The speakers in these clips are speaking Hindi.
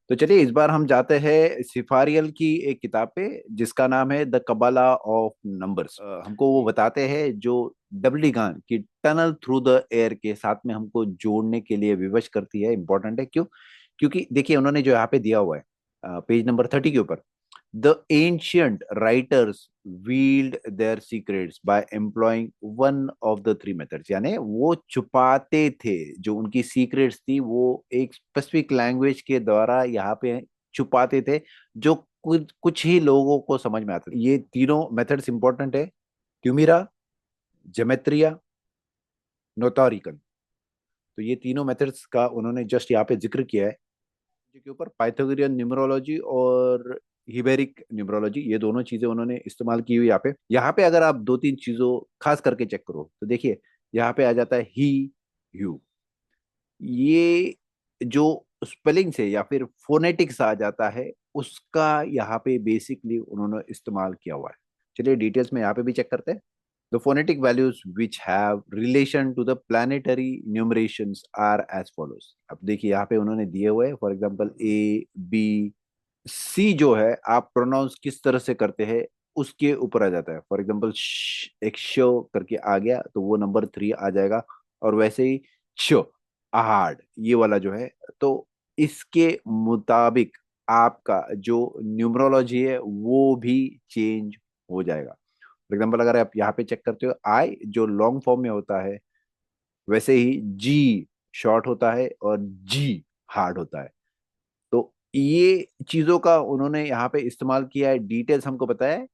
तो चलिए इस बार हम जाते हैं सिफारियल की एक किताब पे जिसका नाम है द कबाला ऑफ नंबर्स। हमको वो बताते हैं जो डब्ल्यू गान की टनल थ्रू द एयर के साथ में हमको जोड़ने के लिए विवश करती है। इंपॉर्टेंट है क्यों? क्योंकि देखिए उन्होंने जो यहाँ पे दिया हुआ है पेज नंबर 30 के ऊपर, the ancient writers veiled their secrets by employing one of the three methods. यानी वो छुपाते थे, जो उनकी सीक्रेट्स थी वो एक स्पेसिफिक लैंग्वेज के द्वारा यहाँ पे छुपाते थे, जो कुछ कुछ ही लोगों को समझ में आते थे। ये तीनों मेथड्स इंपॉर्टेंट है: ट्यूमिरा, जेमेट्रिया, नोतारिकन। तो ये तीनों मेथड्स का उन्होंने जस्ट यहाँ पे जिक्र किया है। के ऊपर पाइथागोरियन न्यूमरोलॉजी और हिबेरिक न्यूमरोलॉजी, ये दोनों चीजें उन्होंने इस्तेमाल की हुई यहाँ पे अगर आप दो तीन चीजों खास करके चेक करो तो देखिए यहाँ पे आ जाता है ही, यू। ये जो स्पेलिंग से या फिर फोनेटिक्स आ जाता है, उसका यहाँ पे बेसिकली उन्होंने इस्तेमाल किया हुआ है। चलिए डिटेल्स में यहाँ पे भी चेक करते हैं। The phonetic values which have relation to the planetary numerations are as follows। अब देखिए यहाँ पे उन्होंने दिए हुए, फॉर एग्जांपल ए, बी, सी जो है आप प्रोनाउंस किस तरह से करते हैं उसके ऊपर आ जाता है। फॉर एग्जांपल एक शो करके आ गया तो वो नंबर 3 आ जाएगा। और वैसे ही शो, आहड़, ये वाला जो है, तो इसके मुताबिक आपका जो न्यूमरोलॉजी है वो भी चेंज हो जाएगा। फॉर एग्जाम्पल अगर आप यहाँ पे चेक करते हो, आई जो लॉन्ग फॉर्म में होता है, वैसे ही जी शॉर्ट होता है और जी हार्ड होता है। तो ये चीजों का उन्होंने यहाँ पे इस्तेमाल किया है, डिटेल्स हमको बताया है।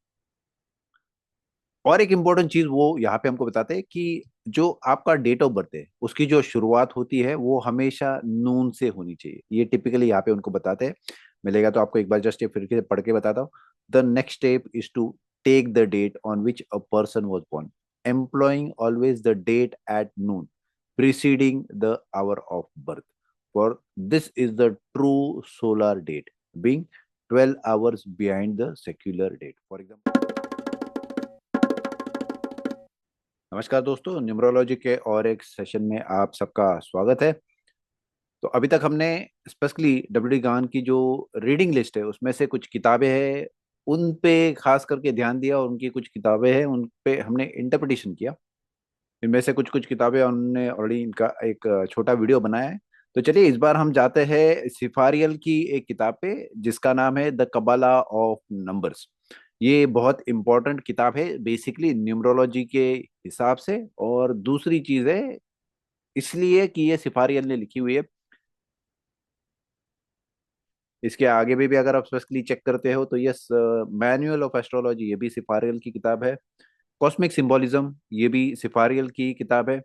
और एक इंपॉर्टेंट चीज वो यहाँ पे हमको बताते हैं कि जो आपका डेट ऑफ बर्थ है उसकी जो शुरुआत होती है वो हमेशा नून से होनी चाहिए। ये टिपिकली यहाँ पे उनको बताते हैं। मिलेगा तो आपको एक बार जस्ट ये फिर से पढ़ के बताता हूँ। The next step is to take the date on which a person was born, employing always the date at noon preceding the hour of birth, for this is the true solar date, being 12 hours behind the secular date। For example, नमस्कार दोस्तों, न्यूमरोलॉजी के और एक सेशन में आप सबका स्वागत है। तो अभी तक हमने स्पेशली डब्ल्यू डी गान की जो रीडिंग लिस्ट है उसमें से कुछ किताबें हैं उन पे खास करके ध्यान दिया, और उनकी कुछ किताबें हैं उन पे हमने इंटरप्रिटेशन किया। इनमें से कुछ कुछ किताबें हमने ऑलरेडी इनका एक छोटा वीडियो बनाया है। तो चलिए इस बार हम जाते हैं सिफारियल की एक किताब पे जिसका नाम है द कबाला ऑफ नंबर्स। ये बहुत इंपॉर्टेंट किताब है बेसिकली न्यूमरोलॉजी के हिसाब से, और दूसरी चीज है इसलिए कि ये सिफारियल ने लिखी हुई है। इसके आगे भी अगर आप स्पेशली चेक करते हो तो ये मैनुअल ऑफ एस्ट्रोलॉजी, ये भी सिफारियल की किताब है। कॉस्मिक सिंबोलिज्म, ये भी सिफारियल की किताब है।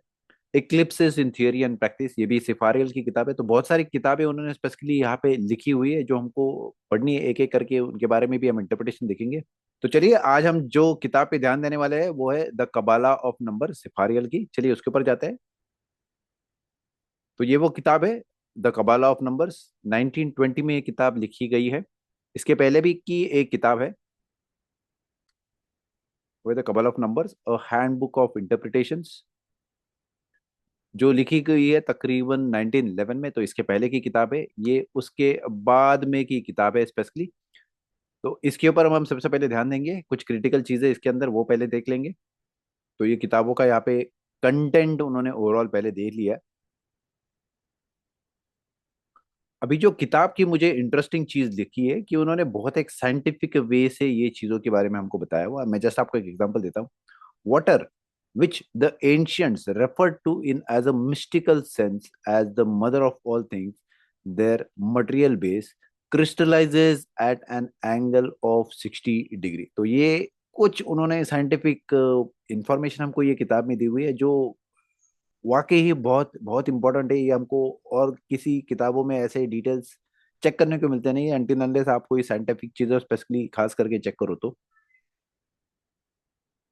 Eclipses in theory and practice, ये भी सिफारियल की किताब है। तो बहुत सारी किताबें उन्होंने स्पेसिफिकली यहाँ पे लिखी हुई है जो हमको पढ़नी है एक एक करके, उनके बारे में भी हम इंटरप्रिटेशन देखेंगे। तो चलिए आज हम जो किताब पे ध्यान देने वाले हैं वो है द कबाला ऑफ नंबर सिफारियल की। चलिए उसके ऊपर जाते हैं। तो ये वो किताब है द कबाला ऑफ नंबर्स। 1920 में ये किताब लिखी गई है। इसके पहले भी की एक किताब है, वो the कबाला of numbers a handbook of interpretations, जो लिखी गई है तकरीबन 1911 में। तो इसके पहले की किताब है ये, उसके बाद में की किताब है स्पेशली। तो इसके ऊपर हम सबसे पहले ध्यान देंगे, कुछ क्रिटिकल चीजें इसके अंदर वो पहले देख लेंगे। तो ये किताबों का यहाँ पे कंटेंट उन्होंने ओवरऑल पहले देख लिया है। अभी जो किताब की मुझे इंटरेस्टिंग चीज लिखी है कि उन्होंने बहुत एक साइंटिफिक वे से ये चीजों के बारे में हमको बताया हुआ। मैं जस्ट आपको एक एग्जांपल देता हूँ। Water which the ancients referred to in as a mystical sense as the mother of all things, their material base crystallizes at an angle of 60 degree. तो ये कुछ उन्होंने साइंटिफिक इंफॉर्मेशन हमको ये किताब में दी हुई है जो वाकई ही बहुत बहुत इंपॉर्टेंट है। ये हमको और किसी किताबों में ऐसे डिटेल्स चेक करने को मिलते नहीं है अनटिल अनलेस आप कोई साइंटिफिक चीजें स्पेशली खास करके चेक करो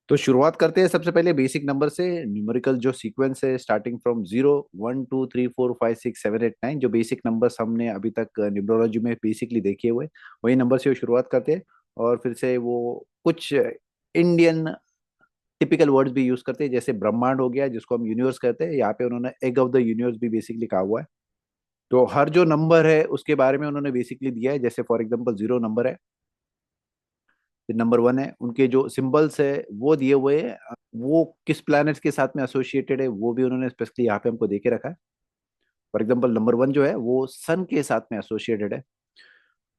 तो शुरुआत करते हैं सबसे पहले बेसिक नंबर से। न्यूमेरिकल जो सीक्वेंस है स्टार्टिंग फ्रॉम 0, 1 2 3 4 5 6 7 8 9, जो बेसिक नंबर्स हमने अभी तक न्यूमरोलॉजी में बेसिकली देखे हुए, वही नंबर से वो शुरुआत करते हैं। और फिर से वो कुछ इंडियन टिपिकल वर्ड्स भी यूज करते हैं, जैसे ब्रह्मांड हो गया जिसको हम यूनिवर्स कहते हैं। यहाँ पे उन्होंने एग ऑफ द यूनिवर्स भी बेसिकली कहा हुआ है। तो हर जो नंबर है उसके बारे में उन्होंने बेसिकली दिया है। जैसे फॉर एग्जांपल 0 नंबर है, फिर नंबर 1 है, उनके जो सिंबल्स है वो दिए हुए हैं। वो किस प्लैनेट्स के साथ में एसोसिएटेड है वो भी उन्होंने स्पेशली यहाँ पे हमको दे के रखा है। फॉर एग्जांपल नंबर 1 जो है वो सन के साथ में एसोसिएटेड है।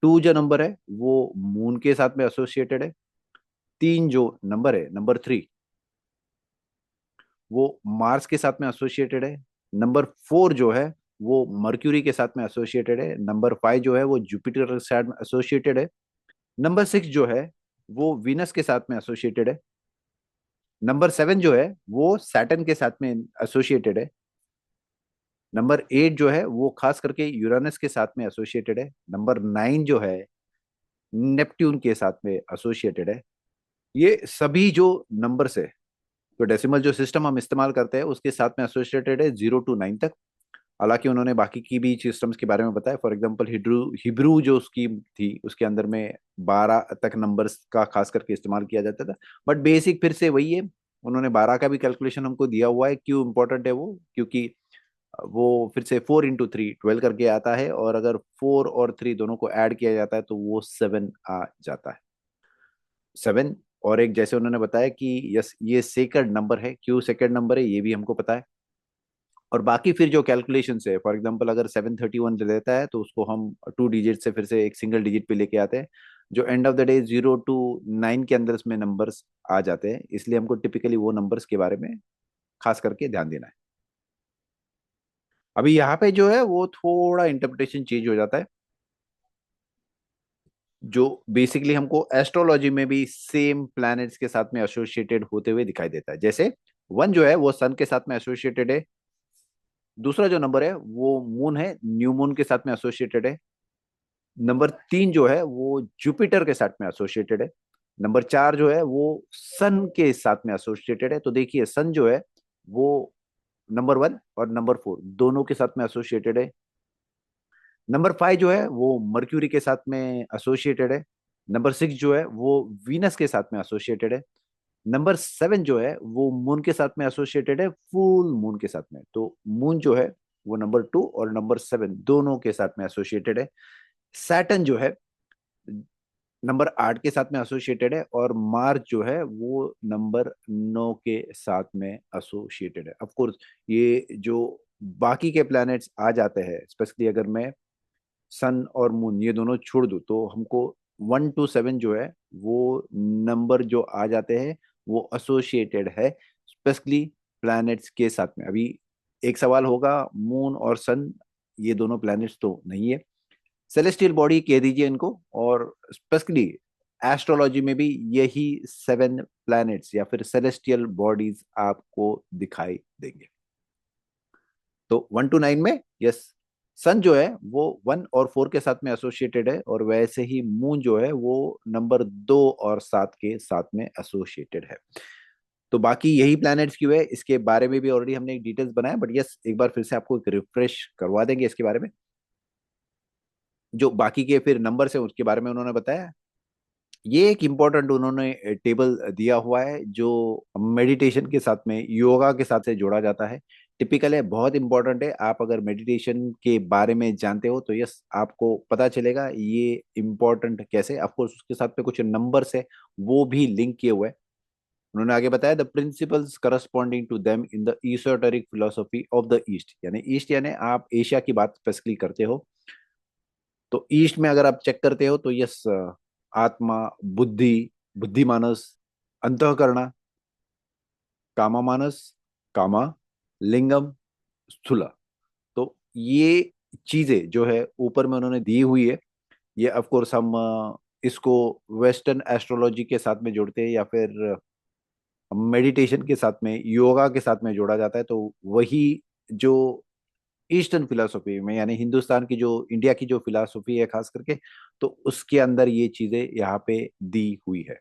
2 जो नंबर है वो मून के साथ में एसोसिएटेड है। 3 जो नंबर है, नंबर 3, वो मार्स के साथ में एसोसिएटेड है। नंबर 4 जो है वो मर्क्यूरी के साथ में एसोसिएटेड है। नंबर 5 जो है वो जुपिटर के साथ में एसोसिएटेड है। नंबर 6 जो है वो वीनस के साथ में एसोसिएटेड है। नंबर 7 जो है वो सैटर्न के साथ में एसोसिएटेड है। नंबर 8 जो है वो खास करके यूरानस के साथ में एसोसिएटेड है। नंबर 9 जो है नेपट्यून के साथ में एसोसिएटेड है। ये सभी जो नंबर्स है, तो डेसिमल जो सिस्टम हम इस्तेमाल करते हैं उसके साथ में एसोसिएटेड है 0 to 9 तक। हालांकि उन्होंने बाकी की भी सिस्टम्स के बारे में बताया। फॉर एग्जांपल हिब्रू हिब्रू जो स्कीम थी उसके अंदर में 12 तक नंबर्स का खास करके इस्तेमाल किया जाता था। बट बेसिक फिर से वही है, उन्होंने 12 का भी कैलकुलेशन हमको दिया हुआ है। क्यों इंपॉर्टेंट है वो? क्योंकि वो फिर से 4 into 3 12 करके आता है, और अगर 4 और 3 दोनों को ऐड किया जाता है तो वो 7 आ जाता है। 7। और एक जैसे उन्होंने बताया कि यस ये सेकंड नंबर है। क्यों सेकंड नंबर है ये भी हमको पता है। और बाकी फिर जो कैलकुलेशन है, फॉर एग्जांपल अगर 731 देता है तो उसको हम 2 डिजिट से फिर से एक सिंगल डिजिट पे लेके आते हैं, जो end of the day 0 to 9 के अंदर इसमें नंबर्स आ जाते हैं। इसलिए हमको टिपिकली वो नंबर्स के बारे में खास करके ध्यान देना है। अभी यहाँ पे जो है वो थोड़ा इंटरप्रिटेशन चेंज हो जाता है, जो बेसिकली हमको एस्ट्रोलॉजी में भी सेम प्लैनेट्स के साथ में एसोसिएटेड होते हुए दिखाई देता है। जैसे 1 जो है वो सन के साथ में एसोसिएटेड है। दूसरा जो नंबर है वो मून है, न्यू मून के साथ में एसोसिएटेड है। नंबर 3 जो है वो जुपिटर के साथ में एसोसिएटेड है। नंबर 4 जो है वो सन के साथ में एसोसिएटेड है। तो देखिए सन जो है वो नंबर 1 और नंबर 4 दोनों के साथ में एसोसिएटेड है। नंबर 5 जो है वो मर्क्यूरी के साथ में एसोसिएटेड है। नंबर 6 जो है वो वीनस के साथ में एसोसिएटेड है। नंबर 7 जो है वो मून के साथ में एसोसिएटेड है, फुल मून के साथ में। तो मून जो है वो नंबर 2 और नंबर 7 दोनों के साथ में एसोसिएटेड है। सैटर्न जो है नंबर 8 के साथ में एसोसिएटेड है, और मार्स जो है वो नंबर 9 के साथ में एसोसिएटेड है। ऑफ कोर्स ये जो बाकी के प्लैनेट्स आ जाते हैं, स्पेशली अगर मैं सन और मून ये दोनों छोड़ दूं, तो हमको 1 to 7 जो है वो नंबर जो आ जाते हैं वो एसोसिएटेड है स्पेशली प्लैनेट्स के साथ में। अभी एक सवाल होगा, मून और सन ये दोनों प्लैनेट्स तो नहीं है, सेलेस्टियल बॉडी कह दीजिए इनको। और स्पेशली एस्ट्रोलॉजी में भी यही 7 प्लैनेट्स या फिर सेलेस्टियल बॉडीज आपको दिखाई देंगे। तो 1 to 9 में यस, सन जो है वो 1 और 4 के साथ में एसोसिएटेड है, और वैसे ही मून जो है वो नंबर 2 और 7 के साथ में एसोसिएटेड है। तो बाकी यही प्लैनेट्स क्यों है इसके बारे में भी ऑलरेडी हमने एक डिटेल्स बनाया, बट यस एक बार फिर से आपको एक रिफ्रेश करवा देंगे इसके बारे में। जो बाकी के फिर नंबर्स है उसके बारे में उन्होंने बताया। ये एक इम्पोर्टेंट उन्होंने टेबल दिया हुआ है जो मेडिटेशन के साथ में, योगा के साथ से जोड़ा जाता है। टिपिकल है, बहुत इंपॉर्टेंट है। आप अगर मेडिटेशन के बारे में जानते हो तो यस आपको पता चलेगा ये इम्पोर्टेंट कैसे। ऑफकोर्स उसके साथ में कुछ नंबर्स है वो भी लिंक किए हुए हैं। उन्होंने आगे बताया the principles corresponding to them in the esoteric philosophy of the east, यानी ईस्ट यानी आप एशिया की बात स्पेसिफिकली करते हो। तो ईस्ट में अगर आप चेक करते हो तो यस आत्मा, बुद्धि, बुद्धि मानस, अंतःकरणा, कामा मानस, कामा, लिंगम, स्थूला। तो ये चीजें जो है ऊपर में उन्होंने दी हुई है। ये ऑफ कोर्स हम इसको वेस्टर्न एस्ट्रोलॉजी के साथ में जोड़ते हैं या फिर मेडिटेशन के साथ में, योगा के साथ में जोड़ा जाता है। तो वही जो ईस्टर्न फिलोसफी में यानी हिंदुस्तान की जो, इंडिया की जो फिलोसफी है खास करके, तो उसके अंदर ये चीजें यहाँ पे दी हुई है।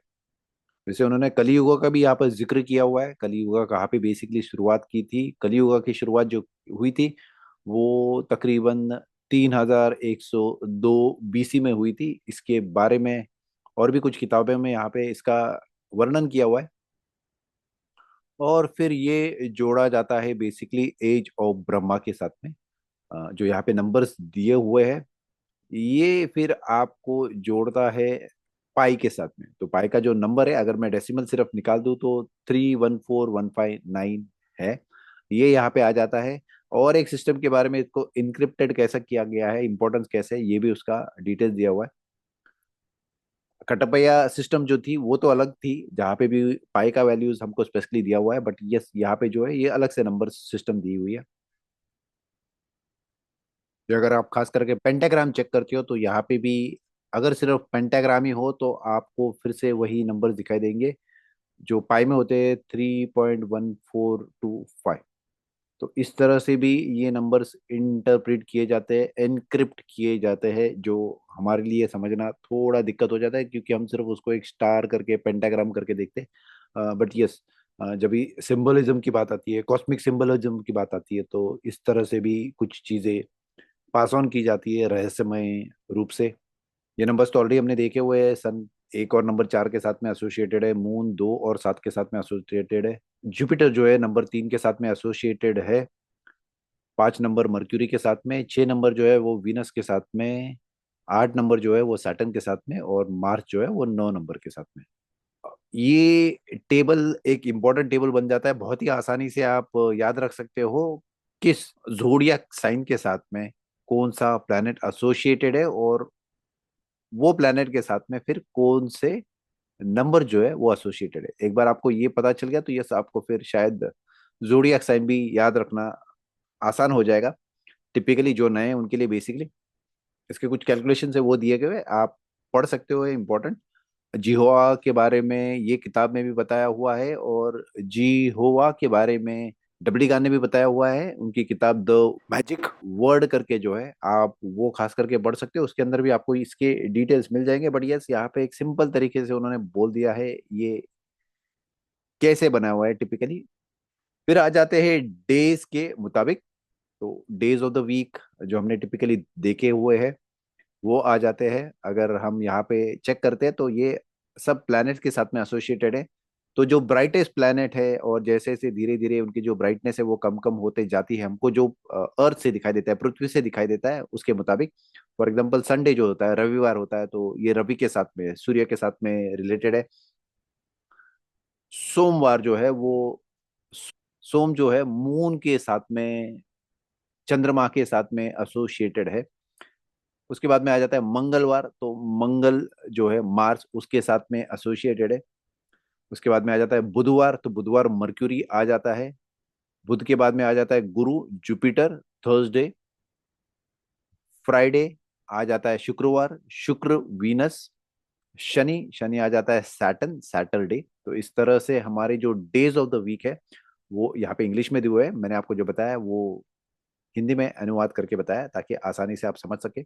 जैसे उन्होंने कलियुग का भी यहाँ पर जिक्र किया हुआ है। कलियुग कहाँ पे बेसिकली शुरुआत की थी, कलियुग की शुरुआत जो हुई थी वो तकरीबन 3102 BC में हुई थी। इसके बारे में और भी कुछ किताबों में यहाँ पे इसका वर्णन किया हुआ है। और फिर ये जोड़ा जाता है बेसिकली एज ऑफ ब्रह्मा के साथ में। जो यहाँ पे नंबर्स दिए हुए हैं, ये फिर आपको जोड़ता है पाई के साथ में। तो पाई का जो नंबर है, अगर मैं डेसिमल सिर्फ निकाल दूं तो 314159 है, ये यहाँ पे आ जाता है। और एक सिस्टम के बारे में, इसको इनक्रिप्टेड कैसा किया गया है, इंपॉर्टेंस कैसे है, ये भी उसका डिटेल्स दिया हुआ है। कटपया सिस्टम जो थी वो तो अलग थी, जहाँ पे भी पाई का वैल्यूज हमको स्पेशली दिया हुआ है, बट यस यहाँ पे जो है ये अलग से नंबर सिस्टम दी हुई है। जो अगर आप खास करके पेंटाग्राम चेक करते हो तो यहाँ पे भी अगर सिर्फ पेंटाग्राम ही हो तो आपको फिर से वही नंबर दिखाई देंगे जो पाई में होते हैं, 3.1425। तो इस तरह से भी ये नंबर्स इंटरप्रेट किए जाते हैं, एनक्रिप्ट किए जाते हैं, जो हमारे लिए समझना थोड़ा दिक्कत हो जाता है क्योंकि हम सिर्फ उसको एक स्टार करके पेंटाग्राम करके देखते हैं। बट यस, जब भी सिंबलिज्म की बात आती है, कॉस्मिक सिंबलिज्म की बात आती है, तो इस तरह से भी कुछ चीजें पास ऑन की जाती है रहस्यमय रूप से। ये नंबर्स तो ऑलरेडी हमने देखे हुए हैं। सन एक और नंबर 4 के साथ में एसोसिएटेड है, मून 2 और 7 के साथ में एसोसिएटेड है, जुपिटर जो है नंबर 3 के साथ में एसोसिएटेड है, 5 नंबर मर्क्यूरी के साथ में, 6 नंबर जो है वो वीनस के साथ में, 8 नंबर जो है वो सैटर्न के साथ में, और मार्स जो है वो 9 नंबर के साथ में। ये टेबल एक इंपॉर्टेंट टेबल बन जाता है, बहुत ही आसानी से आप याद रख सकते हो किस जोडियाक साइन के साथ में कौन सा प्लैनेट एसोसिएटेड है, और वो प्लैनेट के साथ में फिर कौन से नंबर जो है वो एसोसिएटेड है। एक बार आपको ये पता चल गया तो यस, आपको फिर शायद जोडियाक साइन भी याद रखना आसान हो जाएगा। टिपिकली जो नए हैं उनके लिए बेसिकली इसके कुछ कैलकुलेशन है वो दिए गए हैं, आप पढ़ सकते हो, इंपॉर्टेंट। जिहोवा के बारे में ये किताब में भी बताया हुआ है, और जिहोवा के बारे में डब्ल्यू गान ने भी बताया हुआ है, उनकी किताब द मैजिक वर्ड करके जो है, आप वो खास करके पढ़ सकते हो, उसके अंदर भी आपको इसके डिटेल्स मिल जाएंगे। बट यस, यहाँ पे एक सिंपल तरीके से उन्होंने बोल दिया है ये कैसे बना हुआ है टिपिकली। फिर आ जाते हैं डेज के मुताबिक। तो डेज ऑफ द वीक जो हमने टिपिकली देखे हुए हैं वो आ जाते हैं। अगर हम यहाँ पे चेक करते हैं तो ये सब प्लैनेट के साथ में एसोसिएटेड है। तो जो ब्राइटेस्ट प्लैनेट है, और जैसे जैसे धीरे धीरे उनकी जो ब्राइटनेस है वो कम कम होते जाती है, हमको जो अर्थ से दिखाई देता है, पृथ्वी से दिखाई देता है, उसके मुताबिक। फॉर एग्जाम्पल संडे जो होता है, रविवार होता है, तो ये रवि के साथ में, सूर्य के साथ में रिलेटेड है। सोमवार जो है वो, सोम जो है मून के साथ में, चंद्रमा के साथ में एसोसिएटेड है। उसके बाद में आ जाता है मंगलवार, तो मंगल जो है मार्स उसके साथ में एसोसिएटेड है। उसके बाद में आ जाता है बुधवार, तो बुधवार मर्क्यूरी आ जाता है। बुध के बाद में आ जाता है गुरु, जुपिटर, थर्सडे। फ्राइडे आ जाता है शुक्रवार, शुक्र वीनस। शनि, शनि आ जाता है सैटर्न, सैटरडे। तो इस तरह से हमारे जो डेज ऑफ द वीक है वो यहाँ पे इंग्लिश में दिए हुए है, मैंने आपको जो बताया वो हिंदी में अनुवाद करके बताया ताकि आसानी से आप समझ सके।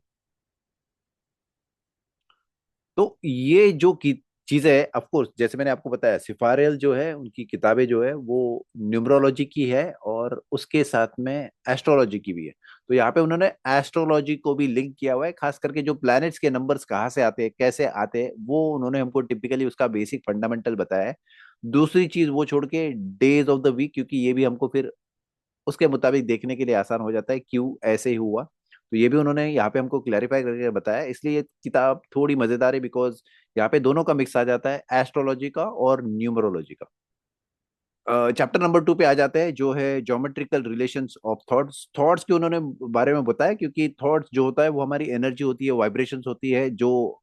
तो ये जो की चीजें है, ऑफ कोर्स जैसे मैंने आपको बताया, सिफारेल जो है उनकी किताबें जो है वो न्यूमरोलॉजी की है, और उसके साथ में एस्ट्रोलॉजी की भी है। तो यहाँ पे उन्होंने एस्ट्रोलॉजी को भी लिंक किया हुआ है, खास करके जो प्लैनेट्स के नंबर्स कहाँ से आते हैं, कैसे आते हैं, वो उन्होंने हमको टिपिकली उसका बेसिक फंडामेंटल बताया है। दूसरी चीज वो छोड़ के डेज ऑफ द वीक, क्योंकि ये भी हमको फिर उसके मुताबिक देखने के लिए आसान हो जाता है क्यों ऐसे ही हुआ। तो ये भी उन्होंने यहाँ पे हमको क्लैरिफाई करके बताया, इसलिए ये किताब थोड़ी मजेदार है, बिकॉज यहाँ पे दोनों का मिक्स आ जाता है, एस्ट्रोलॉजी का और न्यूमरोलॉजी का। चैप्टर नंबर 2 पे आ जाते हैं, जो है geometrical relations of thoughts. Thoughts के उन्होंने बारे में बताया, क्योंकि थॉट्स जो होता है वो हमारी एनर्जी होती है, वाइब्रेशंस होती है, जो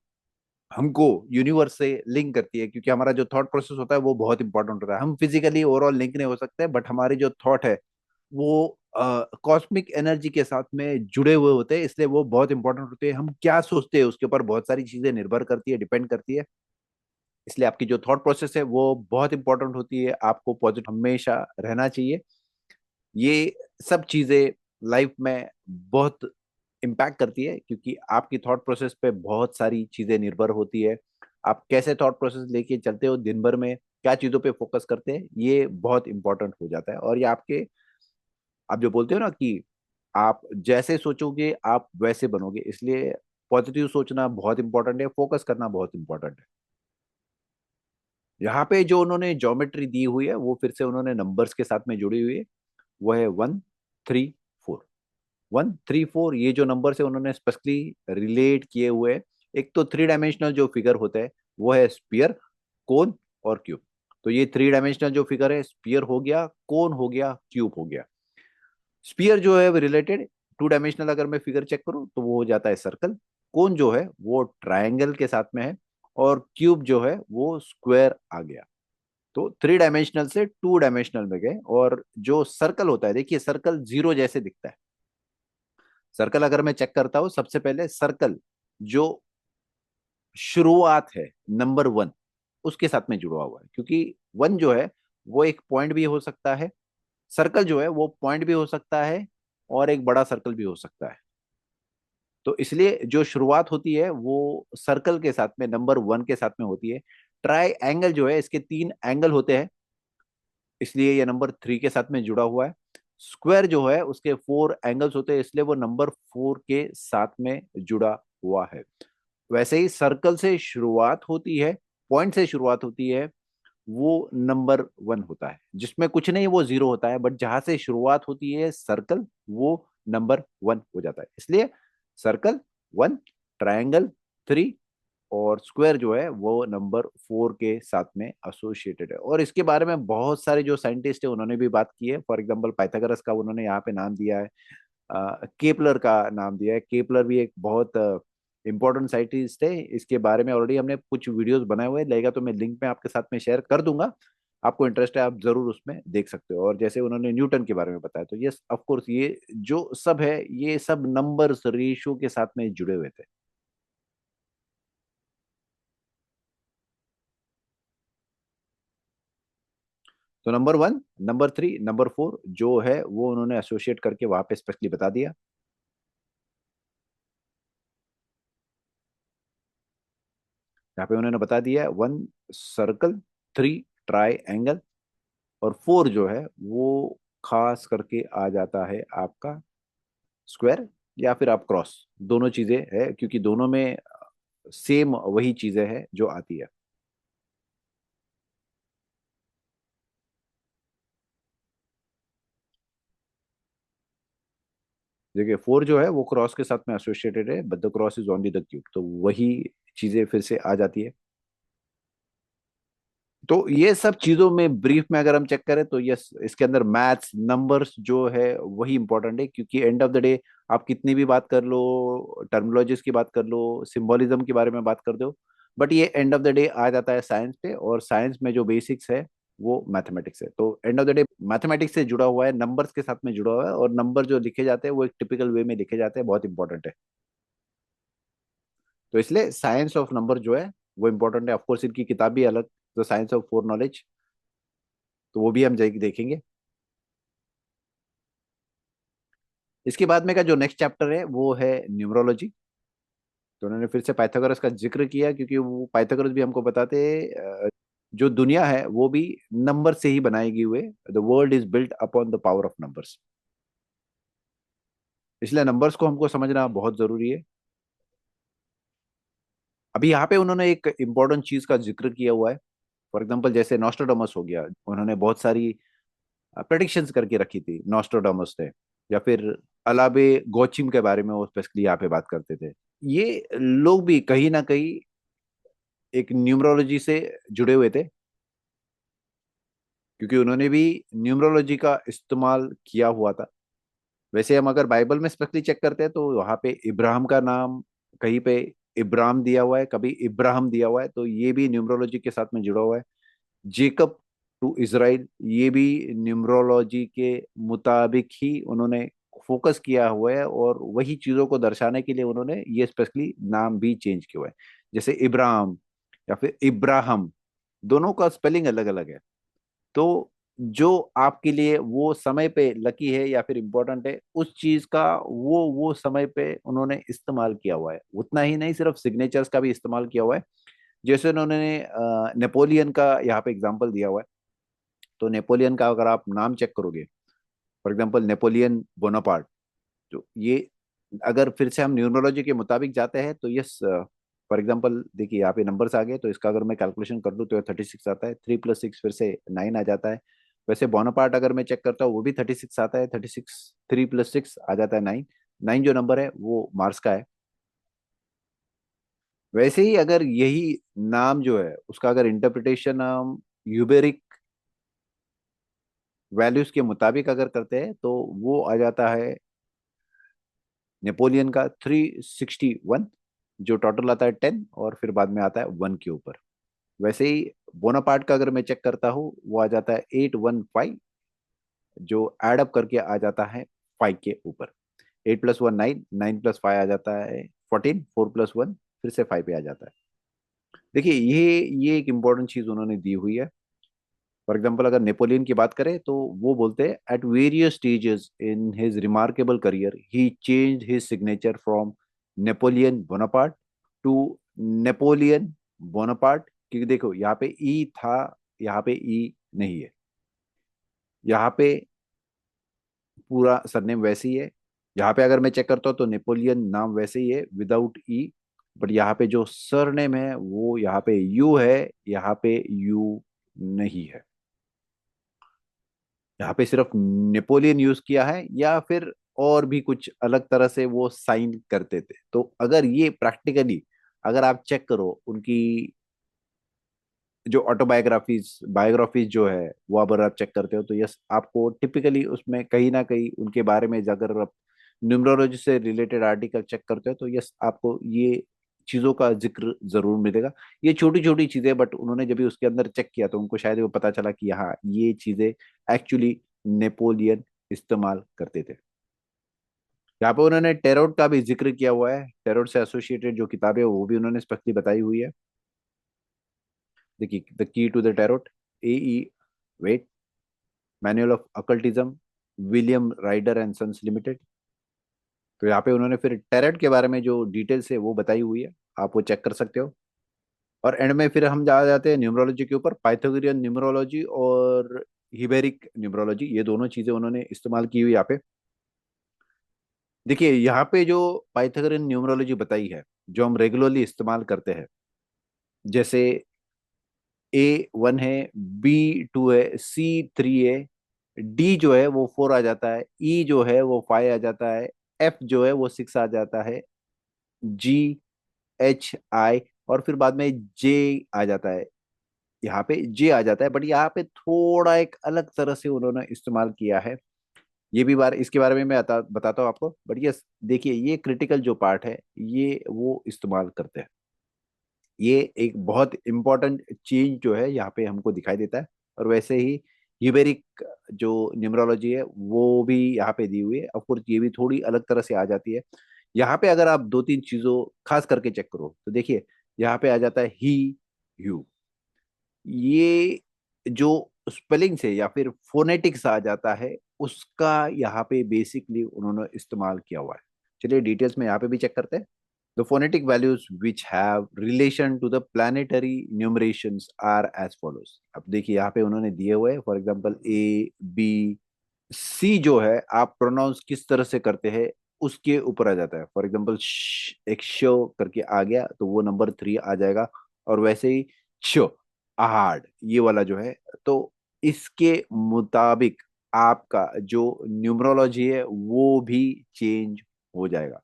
हमको यूनिवर्स से लिंक करती है। क्योंकि हमारा जो थॉट प्रोसेस होता है वो बहुत इंपॉर्टेंट होता है। हम फिजिकली ओवरऑल लिंक नहीं हो सकते, बट हमारी जो थॉट है वो कॉस्मिक एनर्जी के साथ में जुड़े हुए होते हैं, इसलिए वो बहुत इंपॉर्टेंट होते हैं। हम क्या सोचते हैं उसके ऊपर बहुत सारी चीजें निर्भर करती है, डिपेंड करती है। इसलिए आपकी जो थॉट प्रोसेस है वो बहुत इंपॉर्टेंट होती है, आपको पॉजिटिव हमेशा रहना चाहिए। ये सब चीजें लाइफ में बहुत इम्पैक्ट करती है, क्योंकि आपकी थॉट प्रोसेस पे बहुत सारी चीजें निर्भर होती है। आप कैसे थॉट प्रोसेस लेके चलते हो दिन भर में, क्या चीजों पे फोकस करते हैं, ये बहुत इंपॉर्टेंट हो जाता है। और ये आपके, आप जो बोलते हो ना कि आप जैसे सोचोगे आप वैसे बनोगे, इसलिए पॉजिटिव सोचना बहुत इंपॉर्टेंट है, फोकस करना बहुत इंपॉर्टेंट है। यहाँ पे जो उन्होंने ज्योमेट्री दी हुई है, वो फिर से उन्होंने नंबर्स के साथ में जुड़ी हुई है। वो है 1, 3, 4। 1 3 4 ये जो नंबर से उन्होंने स्पेशली रिलेट किए हुए। एक तो थ्री डायमेंशनल जो फिगर होता है वो है स्पीयर, कोन और क्यूब। तो ये थ्री डायमेंशनल जो फिगर है, स्पीयर हो गया, कोन हो गया, क्यूब हो गया। स्पीयर जो है रिलेटेड टू डायमेंशनल, अगर मैं फिगर चेक करूं तो वो हो जाता है सर्कल। कोन जो है वो ट्रायंगल के साथ में है, और क्यूब जो है वो स्क्वायर आ गया। तो थ्री डायमेंशनल से टू डायमेंशनल में गए। और जो सर्कल होता है, देखिए सर्कल जीरो जैसे दिखता है। सर्कल अगर मैं चेक करता हूं, सबसे पहले सर्कल जो शुरुआत है नंबर 1 उसके साथ में जुड़ा हुआ है, क्योंकि 1 जो है वो एक पॉइंट भी हो सकता है, सर्कल जो है वो पॉइंट भी हो सकता है, और एक बड़ा सर्कल भी हो सकता है। तो इसलिए जो शुरुआत होती है वो सर्कल के साथ में, नंबर 1 के साथ में होती है। ट्राई एंगल जो है, इसके 3 एंगल होते हैं, इसलिए ये नंबर 3 के साथ में जुड़ा हुआ है। स्क्वायर जो है उसके 4 एंगल्स होते हैं, इसलिए वो नंबर 4 के साथ में जुड़ा हुआ है। वैसे ही सर्कल से शुरुआत होती है, पॉइंट से शुरुआत होती है, वो नंबर 1 होता है। जिसमें कुछ नहीं वो जीरो होता है, बट जहां से शुरुआत होती है सर्कल, वो नंबर 1 हो जाता है। इसलिए सर्कल 1, ट्रायंगल 3, और स्क्वायर जो है वो नंबर 4 के साथ में एसोसिएटेड है। और इसके बारे में बहुत सारे जो साइंटिस्ट है उन्होंने भी बात की है। फॉर एग्जांपल पाइथागोरस का उन्होंने यहाँ पे नाम दिया है, केपलर का नाम दिया है। केपलर भी एक बहुत इंपॉर्टेंट साइंटिस्ट है। इसके बारे में ऑलरेडी हमने कुछ वीडियोस बनाए हुए हैं, लगेगा तो मैं लिंक में आपके साथ में शेयर कर दूंगा। आपको इंटरेस्ट है आप जरूर उसमें देख सकते हो। और जैसे उन्होंने न्यूटन के बारे में बताया, तो ये ऑफ कोर्स ये जो सब है ये सब नंबर्स रेशियो के साथ में जुड़े हुए थे। तो नंबर 1, नंबर 3, नंबर 4 जो है वो उन्होंने एसोसिएट करके वहां पे स्पेशली बता दिया। यहाँ पे उन्होंने बता दिया 1 सर्कल, 3 ट्राई एंगल, और 4 जो है वो खास करके आ जाता है आपका स्क्वायर, या फिर आप क्रॉस। दोनों चीजें है, क्योंकि दोनों में सेम वही चीजें हैं जो आती है। देखिए 4 जो है वो क्रॉस के साथ में एसोसिएटेड है, but the cross is only the cube, तो वही चीजें फिर से आ जाती है। तो ये सब चीजों में ब्रीफ में अगर हम चेक करें तो यस, इसके अंदर मैथ्स नंबर्स जो है वही इंपॉर्टेंट है। क्योंकि एंड ऑफ द डे आप कितनी भी बात कर लो, टर्मिनोलॉजीज की बात कर लो, सिंबोलिज्म के बारे में बात कर दो, बट ये एंड ऑफ द डे आ जाता है साइंस पे। और साइंस में जो बेसिक्स है वो मैथमेटिक्स है। तो end of the day mathematics से जुड़ा हुआ है, नंबर्स के साथ में जुड़ा हुआ है, और नंबर जो लिखे जाते हैं वो एक टिपिकल वे में लिखे जाते हैं, बहुत इंपॉर्टेंट है। तो इसलिए साइंस ऑफ नंबर जो है वो इंपॉर्टेंट है। ऑफकोर्स इनकी किताब भी अलग, the science of four knowledge, तो वो भी हम जाके देखेंगे। इसके बाद में का जो नेक्स्ट चैप्टर है वो है न्यूमरोलॉजी। तो उन्होंने फिर से पाइथागोरस का जिक्र किया, क्योंकि वो पाइथागोरस भी हमको बताते हैं जो दुनिया है वो भी नंबर से ही बनाई हुई है। The world is built upon the power of numbers. इसलिए नंबर्स को हमको समझना बहुत जरूरी है। अभी यहाँ पे उन्होंने एक इंपॉर्टेंट चीज का जिक्र किया हुआ है। फॉर एग्जाम्पल जैसे नॉस्ट्राडामस हो गया, उन्होंने बहुत सारी प्रेडिक्शंस करके रखी थी नॉस्ट्राडामस ने। या फिर अलाबे गोचिम के बारे में वो स्पेशली यहाँ पे बात करते थे। ये लोग भी कहीं ना कहीं एक न्यूमरोलॉजी से जुड़े हुए थे, क्योंकि उन्होंने भी न्यूमरोलॉजी का इस्तेमाल किया हुआ था। वैसे हम अगर बाइबल में स्पेशली चेक करते हैं तो वहाँ पे इब्राहिम का नाम कहीं पे इब्राहिम दिया हुआ है, कभी इब्राहिम दिया हुआ है, तो ये भी न्यूमरोलॉजी के साथ में जुड़ा हुआ है। जेकब टू इजराइल, ये भी न्यूमरोलॉजी के मुताबिक ही उन्होंने फोकस किया हुआ है, और वही चीजों को दर्शाने के लिए उन्होंने ये स्पेशली नाम भी चेंज किया हुआ है। जैसे इब्राहिम या फिर इब्राहम, दोनों का स्पेलिंग अलग अलग है। तो जो आपके लिए वो समय पे लकी है या फिर इम्पोर्टेंट है, उस चीज का वो समय पे उन्होंने इस्तेमाल किया हुआ है। उतना ही नहीं, सिर्फ सिग्नेचर्स का भी इस्तेमाल किया हुआ है। जैसे उन्होंने नेपोलियन का यहाँ पे एग्जांपल दिया हुआ है। तो नेपोलियन का अगर आप नाम चेक करोगे, फॉर एग्जांपल नेपोलियन बोनापार्ट, तो ये अगर फिर से हम न्यूमरोलॉजी के मुताबिक जाते हैं तो यस, फॉर एग्जांपल देखिए यहाँ पे नंबर्स आ गए, तो इसका अगर मैं कैलकुलेशन कर दूं तो 36 आता है, 3 + 6 फिर से 9 आ जाता है। वैसे बोनापार्ट अगर मैं चेक करता हूँ वो भी 36 आता है, 36, 3 + 6 आ जाता है 9। 9 जो नंबर है वो मार्स का है। वैसे ही अगर यही नाम जो है उसका अगर इंटरप्रिटेशन हम यूबेरिक वैल्यूज के मुताबिक अगर करते हैं तो वो आ जाता है नेपोलियन का 361, जो टोटल आता है 10 और फिर बाद में आता है 1 के ऊपर। वैसे ही बोनापार्ट का अगर मैं चेक करता हूँ वो आ जाता है 815, जो एड अप करके आ जाता है 5 के ऊपर। 8 + 1 9, 9 + 5 आ जाता है 14, 4 + 1 फिर से 5 पे आ जाता है। देखिए ये एक इंपॉर्टेंट चीज उन्होंने दी हुई है। फॉर एग्जाम्पल अगर नेपोलियन की बात करें तो वो बोलते हैं at various stages in his remarkable career he change his signature from Napoleon Bonaparte to Napoleon Bonaparte. क्योंकि देखो यहाँ पे ई था, यहाँ पे ई नहीं है, यहाँ पे पूरा सरनेम वैसे ही है। यहाँ पे अगर मैं चेक करता हूँ तो नेपोलियन नाम वैसे ही है विदाउट ई, बट यहाँ पे जो सरनेम है वो यहाँ पे यू है, यहाँ पे यू नहीं है। यहाँ पे सिर्फ नेपोलियन यूज किया है या फिर और भी कुछ अलग तरह से वो साइन करते थे। तो अगर ये प्रैक्टिकली अगर आप चेक करो उनकी जो ऑटोबायोग्राफीज बायोग्राफीज जो है वो अगर आप चेक करते हो तो यस आपको टिपिकली उसमें कहीं ना कहीं उनके बारे में अगर आप न्यूमरोलॉजी से रिलेटेड आर्टिकल चेक करते हो तो यस आपको ये चीजों का जिक्र जरूर मिलेगा। ये छोटी छोटी चीजें, बट उन्होंने जब भी उसके अंदर चेक किया तो उनको शायद वो पता चला कि हाँ ये चीजें एक्चुअली नेपोलियन इस्तेमाल करते थे। यहाँ पे उन्होंने टेरोट का भी जिक्र किया हुआ है, टेरोट से एसोसिएटेड जो किताबें हैं, वो भी उन्होंने स्पष्टली बताई हुई है। देखिए the key to the tarot, A E Waite, manual of occultism, William Rider and Sons Limited. तो यहाँ पे उन्होंने फिर टैरेट के बारे में जो डिटेल्स है वो बताई हुई है, आप वो चेक कर सकते हो। और एंड में फिर हम जा जाते हैं न्यूमरोलॉजी के ऊपर, पाइथागोरियन न्यूमरोलॉजी और हिबेरिक न्यूमरोलॉजी, ये दोनों चीजें उन्होंने इस्तेमाल की हुई यहाँ पे। देखिए यहाँ पे जो पाइथागोरियन न्यूमरोलॉजी बताई है जो हम रेगुलरली इस्तेमाल करते हैं, जैसे A1 है, B2 है, C3 है, डी जो है वो 4 आ जाता है, ई जो है वो 5 आ जाता है, एफ जो है वो 6 आ जाता है, G, H, I और फिर बाद में जे आ जाता है। यहाँ पे जे आ जाता है, बट यहाँ पे थोड़ा एक अलग तरह से उन्होंने इस्तेमाल किया है। ये भी बार इसके बारे में मैं बताता हूँ आपको, बट ये देखिए ये क्रिटिकल जो पार्ट है ये वो इस्तेमाल करते हैं। ये एक बहुत इंपॉर्टेंट चेंज जो है यहाँ पे हमको दिखाई देता है। और वैसे ही यूबेरिक जो न्यूमरोलॉजी है वो भी यहाँ पे दी हुई है। ऑफ कोर्स ये भी थोड़ी अलग तरह से आ जाती है। यहाँ पे अगर आप दो तीन चीजों खास करके चेक करो तो देखिए यहाँ पे आ जाता है ही, यू, ये जो स्पेलिंग से या फिर फोनेटिक्स आ जाता है उसका यहाँ पे बेसिकली उन्होंने इस्तेमाल किया हुआ है। चलिए डिटेल्स में यहाँ पे भी चेक करते हैं। The phonetic values which have relation to the planetary numerations are as follows। अब देखिए यहाँ पे उन्होंने दिए हुए हैं, for example A, B, C जो है आप प्रोनाउंस किस तरह से करते हैं उसके ऊपर आ जाता है। फॉर एग्जांपल एक शो करके आ गया तो वो नंबर 3 आ जाएगा। और वैसे ही शो, आहड़, ये वाला जो है तो इसके मुताबिक आपका जो न्यूमरोलॉजी है वो भी चेंज हो जाएगा।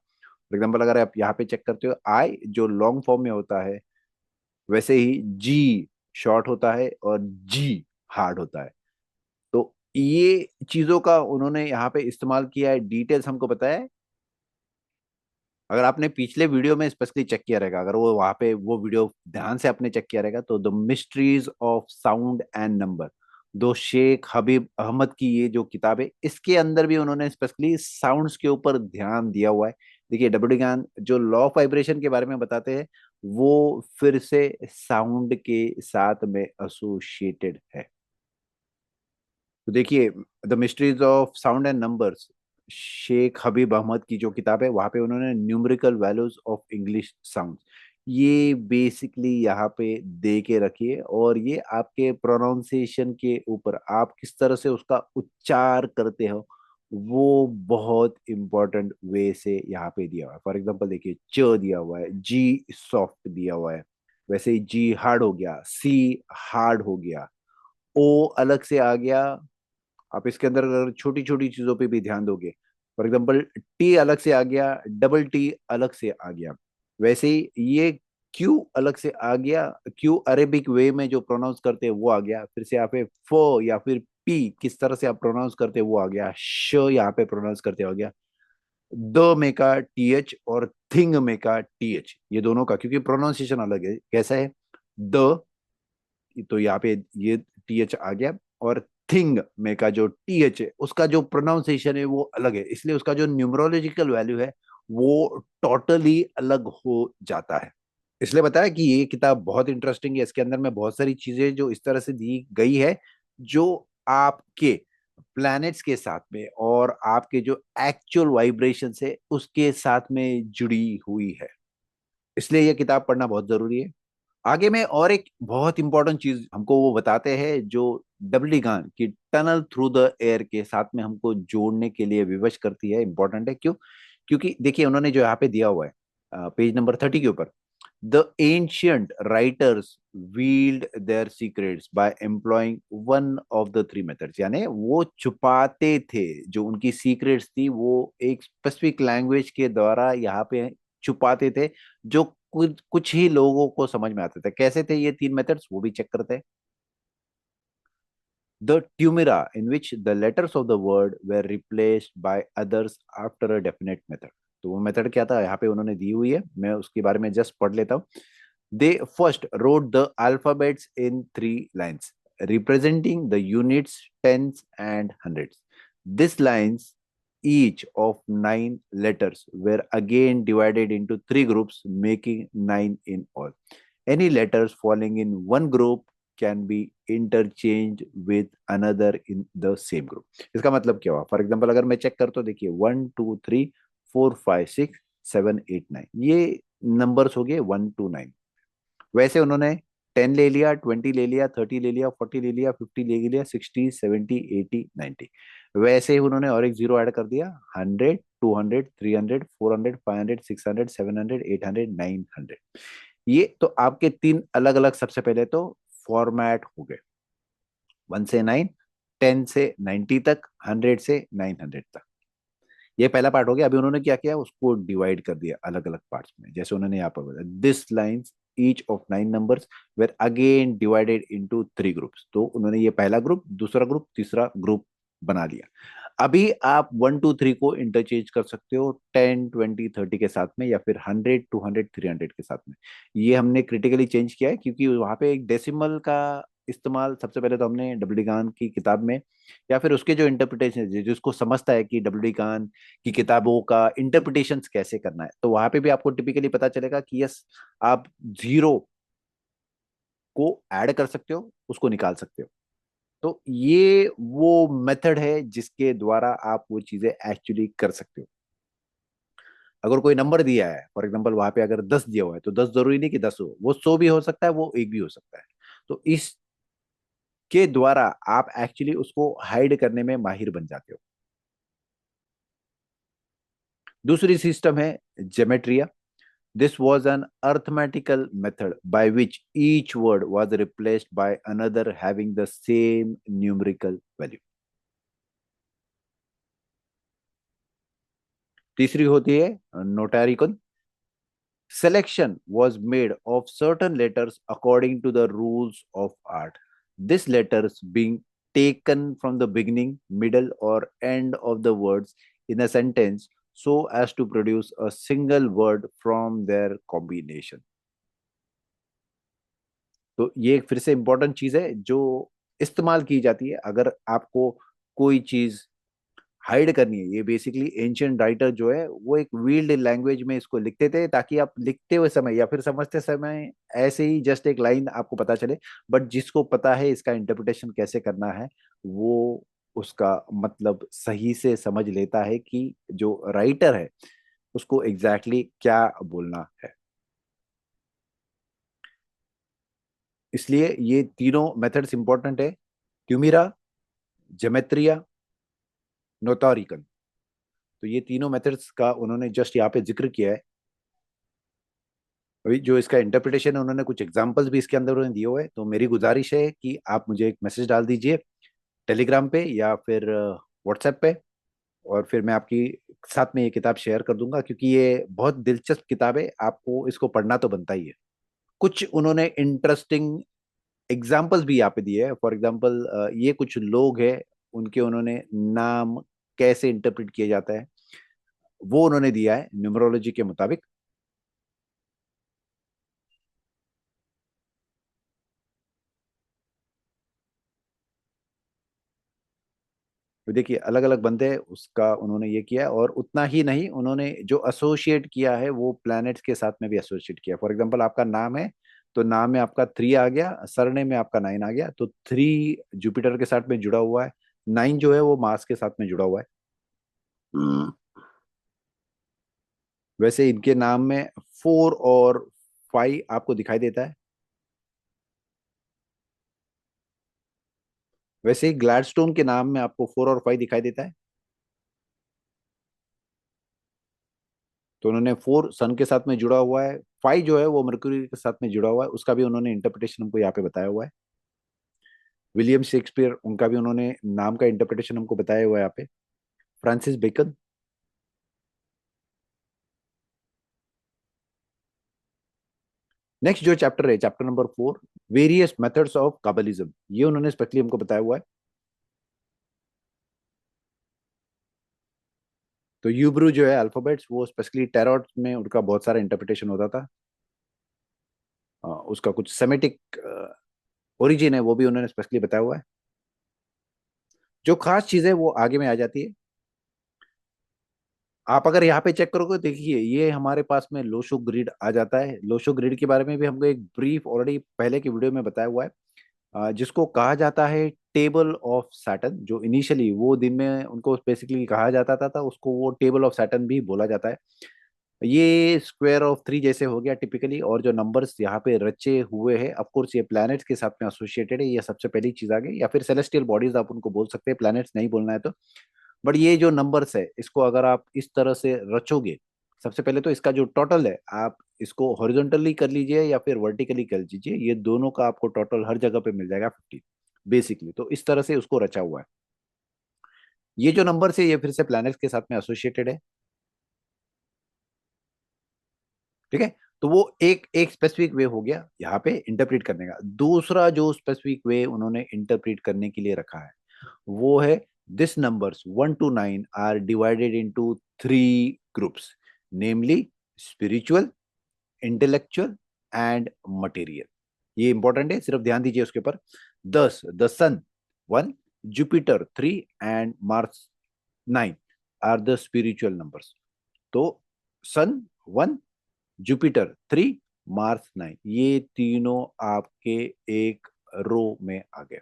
फॉर एग्जाम्पल अगर आप यहाँ पे चेक करते हो आई जो लॉन्ग फॉर्म में होता है, वैसे ही जी शॉर्ट होता है और जी हार्ड होता है। तो ये चीजों का उन्होंने यहाँ पे इस्तेमाल किया है, डिटेल्स हमको पता है। अगर आपने पिछले वीडियो में स्पेशली चेक किया रहेगा, अगर वो वहां पे वो वीडियो ध्यान से आपने चेक किया रहेगा तो the mysteries of sound and number, दो शेख हबीब अहमद की ये जो किताब है इसके अंदर भी उन्होंने स्पेशली साउंड्स के ऊपर ध्यान दिया हुआ है। देखिए डब्ल्यू ज्ञान जो लॉ ऑफ वाइब्रेशन के बारे में बताते हैं वो फिर से साउंड के साथ में एसोसिएटेड है। तो देखिए the mysteries of sound and numbers, Sheikh Habib Ahmed की जो किताब है वहां पे उन्होंने numerical values of English sound ये बेसिकली यहाँ पे दे के रखिए। और ये आपके प्रोनाउंसिएशन के ऊपर आप किस तरह से उसका उच्चार करते हो वो बहुत इंपॉर्टेंट वे से यहाँ पे दिया हुआ है। फॉर एग्जाम्पल देखिए च दिया हुआ है, जी सॉफ्ट दिया हुआ है, वैसे ही जी हार्ड हो गया, सी हार्ड हो गया, ओ अलग से आ गया, आप इसके अंदर अगर छोटी छोटी चीजों पे भी ध्यान दोगे, फॉर एग्जाम्पल टी अलग से आ गया, डबल टी अलग से आ गया, वैसे ही ये क्यू अलग से आ गया, क्यू अरेबिक वे में जो प्रोनाउंस करते हैं वो आ गया, फिर से यहाँ पे फो या फिर पी किस तरह से आप प्रोनाउंस करते हैं वो आ गया, श यहाँ पे प्रोनाउंस करते हो गया, द में का टीएच और थिंग में का टीएच, ये दोनों का क्योंकि प्रोनाउंसिएशन अलग है। कैसा है? द, तो यहाँ पे ये टीएच आ गया, और थिंग में का जो टीएच है उसका जो प्रोनाउंसिएशन है वो अलग है, इसलिए उसका जो न्यूमरोलॉजिकल वैल्यू है वो टोटली अलग हो जाता है। इसलिए बताया कि ये किताब बहुत इंटरेस्टिंग है, इसके अंदर में बहुत सारी चीजें जो इस तरह से दी गई है जो आपके प्लैनेट्स के साथ में और आपके जो एक्चुअल वाइब्रेशन है उसके साथ में जुड़ी हुई है, इसलिए ये किताब पढ़ना बहुत जरूरी है। आगे में और एक बहुत इंपॉर्टेंट चीज हमको वो बताते हैं जो डबली गान की टनल थ्रू द एयर के साथ में हमको जोड़ने के लिए विवश करती है। इंपॉर्टेंट है क्यों? क्योंकि देखिए उन्होंने जो यहाँ पे दिया हुआ है पेज नंबर 30 के ऊपर, the ancient writers veiled their secrets by employing one of the three methods, यानी वो छुपाते थे जो उनकी सीक्रेट्स थी वो एक स्पेसिफिक लैंग्वेज के द्वारा यहाँ पे छुपाते थे, जो कुछ कुछ ही लोगों को समझ में आते थे। कैसे थे ये तीन मेथड्स वो भी चेक करते हैं। The tumira, in which the letters of the word were replaced by others after a definite method. तो वो मेथड क्या था यहाँ पे उन्होंने दी हुई है, मैं उसके बारे में जस्ट पढ़ लेता हूँ। They first wrote the alphabets in three lines, representing the units, tens, and hundreds. These lines, each of 9 letters, were again divided into three groups, making 9 in all. Any letters falling in one group can be interchanged with another in the same group. इसका मतलब क्या हुआ? फॉर एग्जाम्पल अगर मैं चेक करता हूँ, देखिए 1 2 3 4 5 6 7 8 9, ये नंबर्स हो गए 1 to 9। वैसे उन्होंने 10 ले लिया, 20 ले लिया, 30 ले लिया, 40 ले लिया, 50 ले लिया, 60 70 80 90, वैसे ही उन्होंने और एक जीरो ऐड कर दिया, 100 200 300 400 500 600 700 800 900। ये तो आपके तीन अलग अलग सबसे पहले तो फॉर्मेट हो गए, 1 से 9, 10 से 90 तक, 100 से 900 तक। ये पहला पार्ट हो गया। अभी उन्होंने क्या किया, उसको डिवाइड कर दिया अलग अलग पार्ट्स में, जैसे उन्होंने यहाँ पर बताया this lines each of 9 numbers were again divided into three groups. तो उन्होंने ये पहला ग्रुप, दूसरा ग्रुप, तीसरा ग्रुप बना लिया। अभी आप 1 2 3 को इंटरचेंज कर सकते हो 10 20 30 के साथ में, या फिर 100 200 300 के साथ में। ये हमने क्रिटिकली चेंज किया है क्योंकि वहां पे एक डेसिमल का इस्तेमाल सबसे पहले तो हमने डब्ल्यू कान की किताब में, या फिर उसके जो इंटरप्रिटेशन है जिसको समझता है कि डब्ल्यू कान की किताबों का इंटरप्रिटेशन कैसे करना है, तो वहां पे भी आपको टिपिकली पता चलेगा कि यस, आप जीरो को ऐड कर सकते हो, उसको निकाल सकते हो। तो ये वो मेथड है जिसके द्वारा आप वो चीजें एक्चुअली कर सकते हो। अगर कोई नंबर दिया है, फॉर एग्जाम्पल वहां पे अगर 10 दिया हुआ है, तो 10 जरूरी नहीं कि 10 हो, वो 100 भी हो सकता है, वो एक भी हो सकता है। तो इसके द्वारा आप एक्चुअली उसको हाइड करने में माहिर बन जाते हो। दूसरी सिस्टम है जेमेट्रिया। This was an arithmetical method by which each word was replaced by another having the same numerical value. तीसरी होती है नोटैरिकन। Selection was made of certain letters according to the rules of art. These letters being taken from the beginning, middle, or end of the words in a sentence so as to produce a single word from their combination. तो ये एक फिर से इंपॉर्टेंट चीज है जो इस्तेमाल की जाती है अगर आपको कोई चीज हाइड करनी है। ये बेसिकली एंशियंट राइटर जो है वो एक वील्ड लैंग्वेज में इसको लिखते थे, ताकि आप लिखते हुए समय या फिर समझते समय ऐसे ही जस्ट एक लाइन आपको पता चले, बट जिसको पता है इसका इंटरप्रिटेशन कैसे करना है वो उसका मतलब सही से समझ लेता है कि जो राइटर है उसको एग्जैक्टली exactly क्या बोलना है। इसलिए ये तीनों मेथड्स इंपॉर्टेंट है, ट्यूमिरा, जेमेट्रिया, नोतारिकन। तो ये तीनों मेथड्स का उन्होंने जस्ट यहाँ पे जिक्र किया है। अभी जो इसका इंटरप्रिटेशन है उन्होंने कुछ एग्जांपल्स भी इसके अंदर उन्होंने दिए हुए हैं, तो मेरी गुजारिश है कि आप मुझे एक मैसेज डाल दीजिए टेलीग्राम पे या फिर व्हाट्सएप पे। और फिर मैं आपकी साथ में ये किताब शेयर कर दूंगा, क्योंकि ये बहुत दिलचस्प किताब है, आपको इसको पढ़ना तो बनता ही है। कुछ उन्होंने इंटरेस्टिंग एग्जाम्पल्स भी यहाँ पे दिए हैं। फॉर एग्जाम्पल ये कुछ लोग हैं, उनके उन्होंने नाम कैसे इंटरप्रेट किया जाता है वो उन्होंने दिया है न्यूमरोलॉजी के मुताबिक। तो देखिए अलग अलग बंदे उसका उन्होंने ये किया है, और उतना ही नहीं, उन्होंने जो एसोसिएट किया है वो प्लैनेट्स के साथ में भी एसोसिएट किया। फॉर एग्जांपल आपका नाम है, तो नाम में आपका 3 आ गया, सरनेम में आपका 9 आ गया, तो 3 जुपिटर के साथ में जुड़ा हुआ है, 9 जो है वो मार्स के साथ में जुड़ा हुआ है। हम्म। वैसे इनके नाम में 4 और 5 आपको दिखाई देता है। वैसे ही ग्लैडस्टोन के नाम में आपको 4 और 5 दिखाई देता है। तो उन्होंने 4 सन के साथ में जुड़ा हुआ है, 5 जो है वो मरक्यूरी के साथ में जुड़ा हुआ है, उसका भी उन्होंने इंटरप्रिटेशन हमको यहाँ पे बताया हुआ है। विलियम शेक्सपियर, उनका भी उन्होंने नाम का इंटरप्रिटेशन हमको बताया हुआ है यहाँ पे। Francis Bacon. नेक्स्ट जो चैप्टर है, chapter number 4, various methods of Kabbalism, ये उन्होंने स्पेशली हमको बताया हुआ है। तो यूब्रू जो है अल्फाबेट्स, वो स्पेशली टैरोट में उनका बहुत सारा इंटरप्रिटेशन होता था। उसका कुछ सेमेटिक ओरिजिन है, वो भी उन्होंने स्पेशली बताया हुआ है। जो खास चीज है वो आगे में आ जाती है। आप अगर यहाँ पे चेक करोगे, देखिए ये हमारे पास में लोशो ग्रिड आ जाता है। लोशो ग्रिड के बारे में भी हमको एक ब्रीफ ऑलरेडी पहले की वीडियो में बताया हुआ है। जिसको कहा जाता है टेबल ऑफ सैटर्न। जो इनिशियली वो दिन में उनको बेसिकली कहा जाता था, उसको वो टेबल ऑफ सैटर्न भी बोला जाता है। ये स्क्वायर ऑफ 3 जैसे हो गया टिपिकली, और जो नंबर्स यहाँ पे रचे हुए हैं, ऑफ कोर्स ये प्लैनेट्स के साथ में एसोसिएटेड है, ये सबसे पहली चीज आ गई, या फिर सेलेस्टियल बॉडीज आप उनको बोल सकते हैं, प्लैनेट्स नहीं बोलना है तो। बट ये जो नंबर्स है, इसको अगर आप इस तरह से रचोगे, सबसे पहले तो इसका जो टोटल है, आप इसको हॉरिजॉन्टली कर लीजिए या फिर वर्टिकली कर लीजिए, ये दोनों का आपको टोटल हर जगह पे मिल जाएगा 50 बेसिकली। तो इस तरह से उसको रचा हुआ है। ये जो नंबर है ये फिर से प्लैनेट्स के साथ में एसोसिएटेड है। ठीक है। तो वो एक एक स्पेसिफिक वे हो गया यहाँ पे इंटरप्रेट करने का। दूसरा जो स्पेसिफिक वे उन्होंने इंटरप्रेट करने के लिए रखा है, वो है this numbers 1 to 9 are divided into 3 groups, namely spiritual, intellectual and material. ये इंपॉर्टेंट है, सिर्फ ध्यान दीजिए उसके ऊपर। Thus the sun 1, Jupiter 3 and Mars 9 are the spiritual numbers. तो सन 1, जुपिटर 3, मार्स 9, ये तीनों आपके एक रो में आ गए।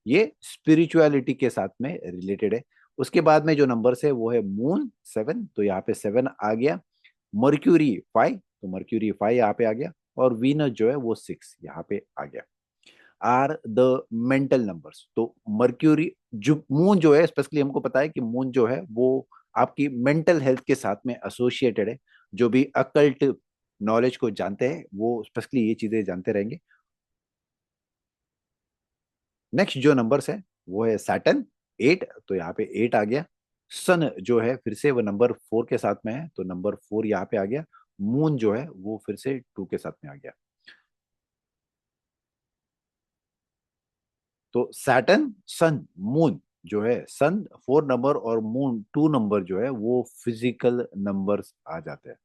ये स्पिरिचुअलिटी के साथ में रिलेटेड है। उसके बाद में जो नंबर्स है वो है मून 7, तो यहाँ पे 7 आ गया। मर्क्यूरी 5, तो मर्क्यूरी 5 यहाँ पे आ गया। और वीनस जो है वो 6 यहाँ पे आ गया। Are the mental numbers. तो मर्क्यूरी, जो मून जो है, स्पेशली हमको पता है कि मून जो है वो आपकी मेंटल हेल्थ के साथ में एसोसिएटेड है। जो भी अकल्ट नॉलेज को जानते हैं वो स्पेशली ये चीजें जानते रहेंगे। नेक्स्ट जो नंबर्स है वो है सैटर्न 8, तो यहाँ पे 8 आ गया। सन जो है फिर से वो नंबर 4 के साथ में है, तो नंबर 4 यहाँ पे आ गया। मून जो है वो फिर से 2 के साथ में आ गया। तो सैटर्न, सन, मून जो है, सन 4 नंबर और मून 2 नंबर जो है वो फिजिकल नंबर्स आ जाते हैं,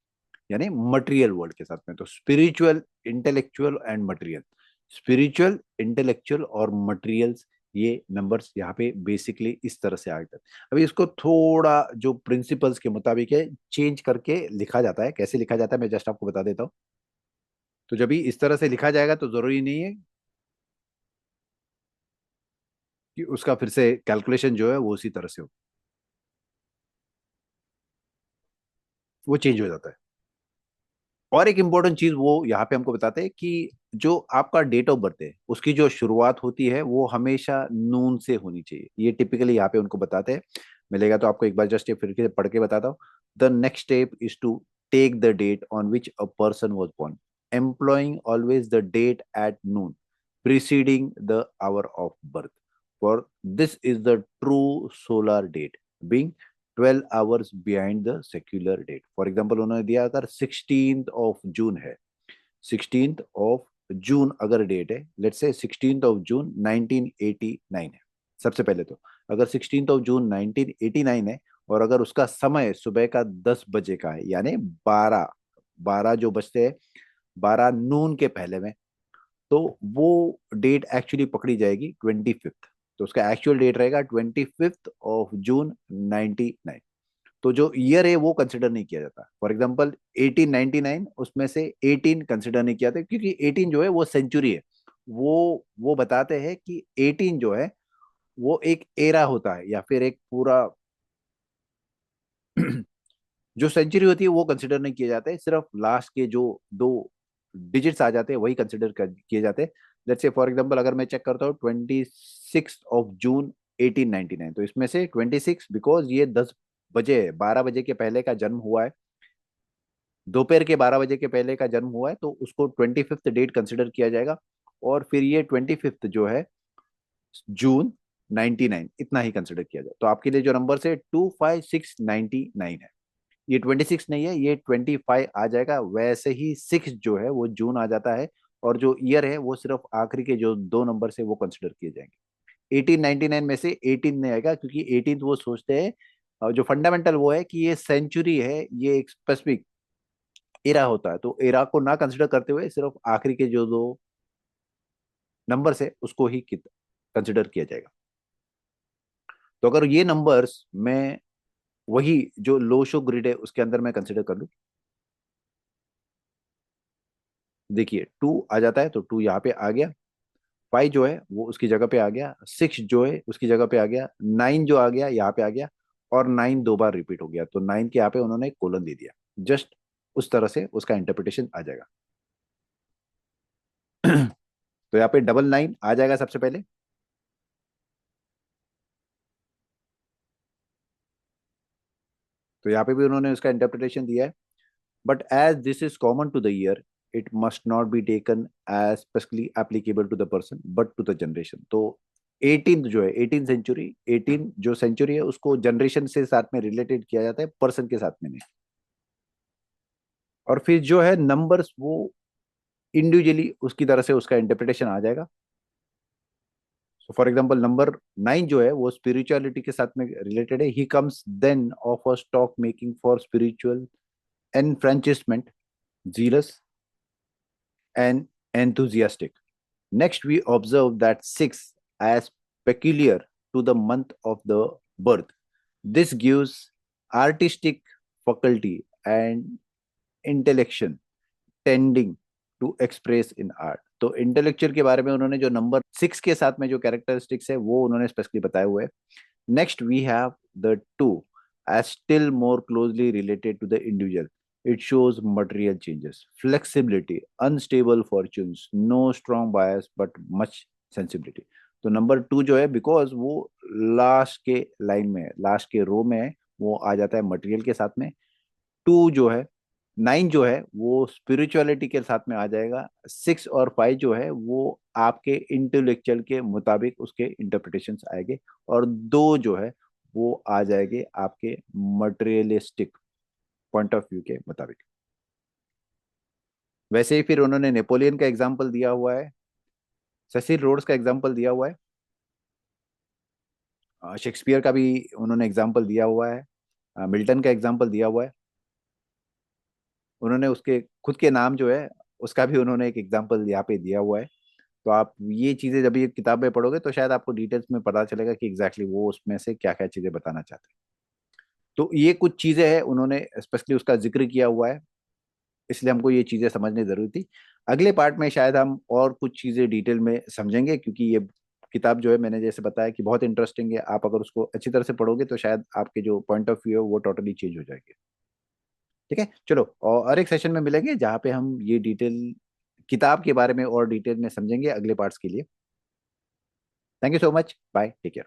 यानी मटेरियल वर्ल्ड के साथ में। तो spiritual, intellectual and material, spiritual, intellectual और मटेरियल्स, ये नंबर्स यहाँ पे बेसिकली इस तरह से आ जाते हैं। अभी इसको थोड़ा जो प्रिंसिपल्स के मुताबिक है चेंज करके लिखा जाता है। कैसे लिखा जाता है मैं जस्ट आपको बता देता हूँ। तो जब भी इस तरह से लिखा जाएगा तो जरूरी नहीं है कि उसका फिर से कैलकुलेशन जो है वो उसी तरह से हो, वो चेंज हो जाता है। और एक इंपॉर्टेंट चीज वो यहाँ पे हमको बताते हैं कि जो आपका डेट ऑफ बर्थ है उसकी जो शुरुआत होती है वो हमेशा नून से होनी चाहिए। ये टिपिकली यहाँ पे उनको बताते हैं। मिलेगा तो आपको एक बार जस्ट ये फिर से पढ़ के बताता हूँ। The next step is to take the date on which a person was born, employing always the date at noon preceding the hour of birth. for this is the true solar date being 12 hours behind the secular date. For example उन्होंने दिया अगर 16 जून है, 16 जून अगर डेट है, लेट्स से 16 जून 1989 है। सबसे पहले तो अगर 16 जून 1989 है और अगर उसका समय सुबह का 10 बजे का है, यानी 12 जो बजते हैं, 12 नून के पहले में, तो वो डेट एक्चुअली पकड़ी जाएगी 25th। तो उसका एक्चुअल डेट रहेगा 25th of June 1999। तो जो ईयर है वो कंसिडर नहीं किया जाता। फॉर एग्जाम्पल 1899, उसमें से 18 कंसिडर नहीं किया जाता क्योंकि 18 जो है वो सेंचुरी है। वो बताते हैं कि 18 जो है वो एक एरा होता है या फिर एक पूरा जो सेंचुरी होती है वो कंसिडर नहीं किए जाते, सिर्फ लास्ट के जो दो डिजिट्स आ जाते हैं वही कंसिडर किए जाते हैं। लेट्स से फॉर एग्जांपल अगर मैं चेक करता हूँ 26 June 1899, तो इसमें से 26 बिकॉज ये 10 बजे है, 12 बजे के पहले का जन्म हुआ है, दोपहर के 12 बजे के पहले का जन्म हुआ है, तो उसको 25th डेट कंसिडर किया जाएगा। और फिर ये 25th जो है जून 99 इतना ही कंसिडर किया जाए। तो आपके लिए जो नंबर है 25699 है। ये 26 नहीं है, ये 25 आ जाएगा। वैसे ही 6 जो है वो जून आ जाता है, और जो ईयर है वो सिर्फ आखिरी के जो दो नंबर से वो कंसिडर किए जाएंगे। 1899 में से 18 नहीं आएगा क्योंकि 18 वो सोचते हैं, जो फंडामेंटल वो है कि ये सेंचुरी है, ये एक स्पेसिफिक एरा होता है, तो एरा को ना कंसिडर करते हुए सिर्फ आखिरी के जो दो नंबर है उसको ही कंसिडर किया जाएगा। तो अगर ये नंबर्स मैं वही जो लो शो ग्रिड है उसके अंदर मैं कंसिडर कर लूं, देखिए 2 आ जाता है तो 2 यहाँ पे आ गया, 5 जो है वो उसकी जगह पे आ गया, 6 जो है उसकी जगह पे आ गया, 9 जो आ गया यहाँ पे आ गया, और 9 दो बार रिपीट हो गया, तो 9 के यहाँ पे उन्होंने एक कोलन दे दिया। जस्ट उस तरह से उसका इंटरप्रिटेशन आ जाएगा। तो यहाँ पे 99 आ जाएगा सबसे पहले। तो यहाँ पे भी उन्होंने उसका इंटरप्रिटेशन दिया है, but as this is common to the year, it must not be taken as specially applicable to the person but to the generation. तो 18 जो है 18 सेंचुरी, 18 जो सेंचुरी है उसको जनरेशन से साथ में रिलेटेड किया जाता है, पर्सन के साथ में नहीं। और फिर जो है नंबर्स वो इंडिविजुअली उसकी तरह से उसका इंटरप्रिटेशन आ जाएगा। सो फॉर एग्जांपल नंबर 9 जो है वो स्पिरिचुअलिटी के साथ में रिलेटेड है। He comes then of a stock making for spiritual enfranchisement, zealous and enthusiastic. Next, we observe that 6 as peculiar to the month of the birth. This gives artistic faculty and intellection tending to express in art. तो इंटेलेक्चुअल के बारे में उन्होंने जो नंबर 6 के साथ में जो कैरेक्टरिस्टिक्स है वो उन्होंने स्पेशली बताए हुए हैं। Next we have the 2 as still more closely related to the individual. It shows material changes, flexibility, unstable fortunes, no strong bias but much sensibility. तो नंबर 2 जो है बिकॉज वो लास्ट के लाइन में है, लास्ट के रो में है, वो आ जाता है मटेरियल के साथ में। 2 जो है 9 जो है वो स्पिरिचुअलिटी के साथ में आ जाएगा। 6 और 5 जो है वो आपके इंटेलेक्चुअल के मुताबिक उसके इंटरप्रिटेशन आएंगे, और 2 जो है वो आ जाएंगे आपके मटेरियलिस्टिक पॉइंट ऑफ व्यू के मुताबिक। वैसे ही फिर उन्होंने नेपोलियन का एग्जाम्पल दिया हुआ है, सेसिल रोड्स का एग्जाम्पल दिया हुआ है, शेक्सपियर का भी उन्होंने एग्जाम्पल दिया हुआ है, मिल्टन का एग्जाम्पल दिया हुआ है। उन्होंने उसके खुद के नाम जो है उसका भी उन्होंने एक एग्जाम्पल यहाँ पे दिया हुआ है। तो आप ये चीजें जब ये किताब में पढ़ोगे तो शायद आपको डिटेल्स में पता चलेगा कि एग्जैक्टली वो उसमें से क्या क्या चीजें बताना चाहते हैं। तो ये कुछ चीजें हैं उन्होंने स्पेशली उसका जिक्र किया हुआ है, इसलिए हमको ये चीजें समझनी जरूरी थी। अगले पार्ट में शायद हम और कुछ चीजें डिटेल में समझेंगे, क्योंकि ये किताब जो है मैंने जैसे बताया कि बहुत इंटरेस्टिंग है। आप अगर उसको अच्छी तरह से पढ़ोगे तो शायद आपके जो पॉइंट ऑफ व्यू है वो टोटली चेंज हो जाएगी। ठीक है, चलो और एक सेशन में मिलेंगे जहाँ पे हम ये डिटेल किताब के बारे में और डिटेल में समझेंगे अगले पार्ट्स के लिए। Thank you so much, bye, take care.